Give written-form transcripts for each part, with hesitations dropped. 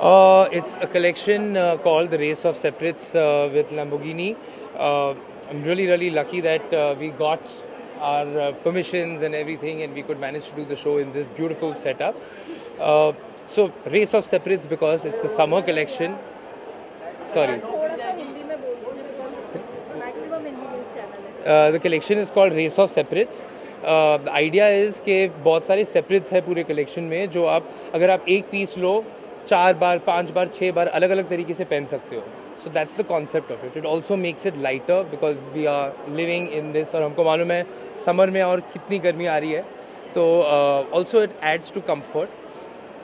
It's a collection called the Race of Separates with Lamborghini. I'm really lucky that we got our permissions and everything, and we could manage to do the show in this beautiful setup. Uh, so, Race of Separates because it's a summer collection. Sorry. The collection is called Race of Separates. The idea is कि बहुत सारे separates है पूरे collection में जो आप अगर आप एक piece लो 4 बार 5 बार 6 बार अलग अलग तरीके से पहन सकते हो. So that's the concept of it. It also makes it lighter because we are living in this और हमको मालूम है summer में और कितनी गर्मी आ रही है. तो also it adds to comfort.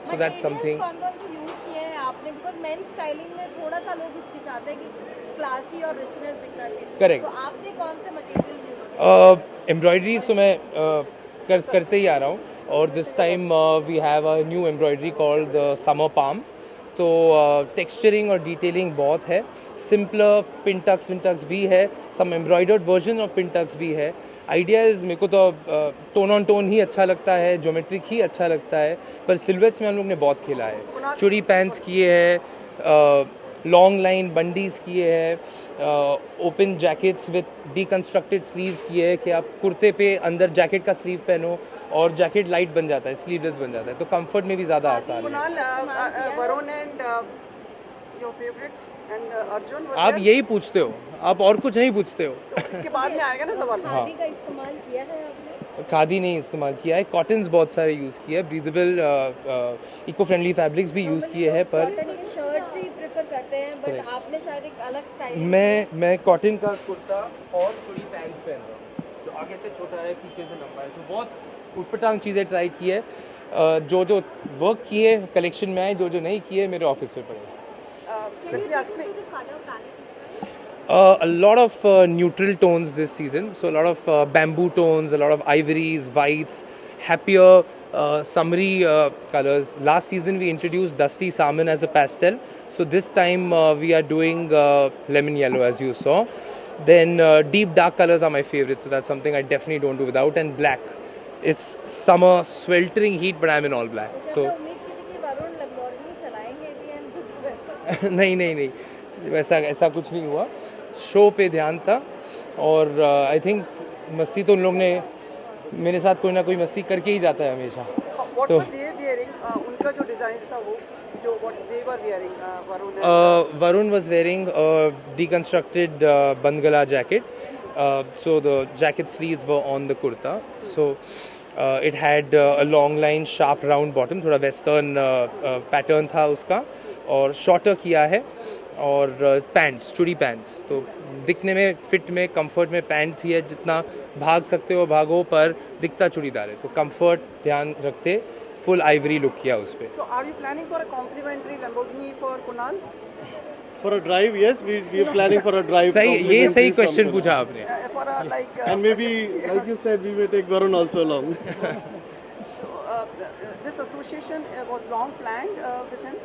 So that's something. कौन-कौन से यूज किए हैं आपने because men styling में थोड़ा सा लोग हिचकिचाते हैं कि क्लासी और रिचनेस दिखना चाहिए. Correct. तो आपने कौन से मटेरियल यूज किए? एम्ब्रॉयडरी तो मैं करते ही आ रहा हूँ और this time we have a new embroidery called the summer palm. तो टेक्सचरिंग और डिटेलिंग बहुत है. सिंपलर पिनटक्स भी है. Some embroidered version of pintucks भी है. आइडिया इज मेरे को तो टोन ऑन टोन ही अच्छा लगता है, ज्योमेट्रिक ही अच्छा लगता है, पर सिल्वेट्स में हम लोग ने बहुत खेला है. चूड़ी पैंट्स किए हैं, लॉन्ग लाइन बंडीज किए हैं, open jackets with deconstructed sleeves किए हैं कि आप कुर्ते पे अंदर जैकेट का स्लीव पहनो और जैकेट लाइट बन जाता है, स्लीवलेस बन जाता है, तो कंफर्ट में भी ज़्यादा आसान है. Varun and your favourites and Arjun, आप यही पूछते हो, आप और कुछ नहीं पूछते हो. इसके बाद में आएगा ना सवाल. खादी का इस्तेमाल किया है आपने? खादी नहीं इस्तेमाल किया है, कॉटन्स बहुत सारे यूज़ किए हैं, ब्रीदेबल इको फ्रेंडली फैब्रिक्स भी यूज़ किए हैं. पर शर्ट्स ही प्रेफर करते हैं, बट आपने शायद एक अलग स्टाइल. मैं कॉटन का कुर्ता और चूड़ी पैंट्स पहन रहा हूँ जो आगे से छोटा है पीछे से लंबा है. तो बहुत उटपटांग चीज़ें ट्राई की है. जो वर्क किए कलेक्शन में आए, जो नहीं किए मेरे ऑफिस पे पड़े. A lot of neutral tones this season. So a lot of bamboo tones, a lot of ivories, whites, happier, summery colors. Last season we introduced dusty salmon as a pastel. So this time we are doing lemon yellow as you saw. Then deep dark colors are my favorite. So that's something I definitely don't do without. And black. It's summer, sweltering heat, but I'm in all black. So नहीं ऐसा कुछ नहीं हुआ. Show पे ध्यान था और I think मस्ती तो उन लोग ने मेरे साथ कोई ना कोई मस्ती करके ही जाता है हमेशा. तो उनका जो डिजाइन था वो जो what they were wearing, Varun was wearing a deconstructed bandgala jacket. So the jacket sleeves were on the kurta. So it had a long line sharp round bottom, थोड़ा western pattern था उसका और shorter किया है. और pants, चूड़ी pants, तो दिखने में फिट में कंफर्ट में पैंट्स ही है. जितना भाग सकते हो भागो, पर दिखता चूड़ीदार है, तो कंफर्ट ध्यान रखते फुल आइवरी लुक किया उस पे. So are you planning for a complimentary Lamborghini for Kunal? For a drive, yes, we are planning for a drive. ये सही क्वेश्चन पूछा आपने. For a like and maybe like you said, we may take Varun also along. so, this association was long planned with him.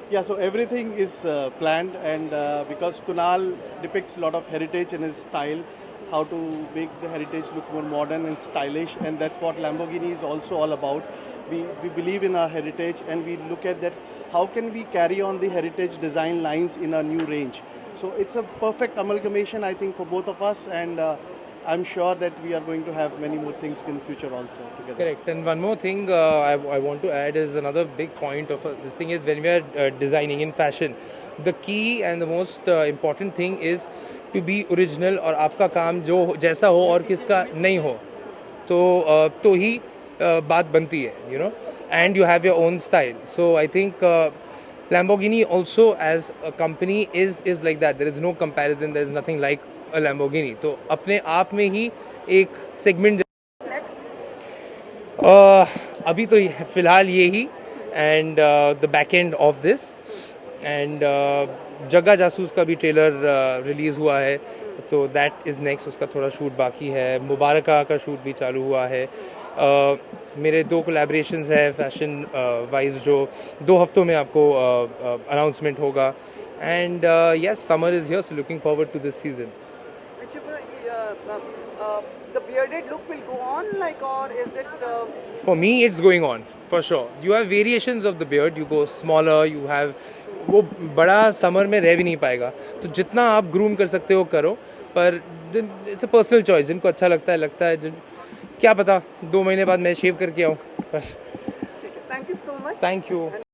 Yeah, so everything is planned, and because Kunal depicts a lot of heritage in his style, how to make the heritage look more modern and stylish, and that's what Lamborghini is also all about. We believe in our heritage, and we look at that, how can we carry on the heritage design lines in a new range. So it's a perfect amalgamation, I think, for both of us, and I'm sure that we are going to have many more things in future also together. Correct. And one more thing I want to add is another big point of this thing is when we are designing in fashion, the key and the most important thing is to be original. और आपका काम जो जैसा हो और किसका नहीं हो, तो ही बात बनती है, you know. And you have your own style. So I think Lamborghini also as a company is like that. There is no comparison. There is nothing like a Lamborghini. तो अपने आप में ही एक सेगमेंट. अभी तो फिलहाल ये ही and the back end of this and Jagga Jasoos का भी ट्रेलर रिलीज़ हुआ है, तो दैट इज़ नेक्स्ट. उसका थोड़ा शूट बाकी है. मुबारका का शूट भी चालू हुआ है. मेरे 2 कोलैबोरेशंस है फैशन वाइज जो 2 हफ्तों में आपको अनाउंसमेंट होगा. And yes, summer is here, so looking forward to this season. The bearded look will go on, like, or is it? For me, it's going on. For sure. You have variations of the beard. You go smaller. You have वो बड़ा summer में रह भी नहीं पाएगा. तो जितना आप ग्रूम कर सकते हो करो. पर इट्स अ पर्सनल चॉइस. जिनको अच्छा लगता है. क्या पता 2 महीने बाद मैं शेव करके आऊँ. बस. Thank you so much. Thank you.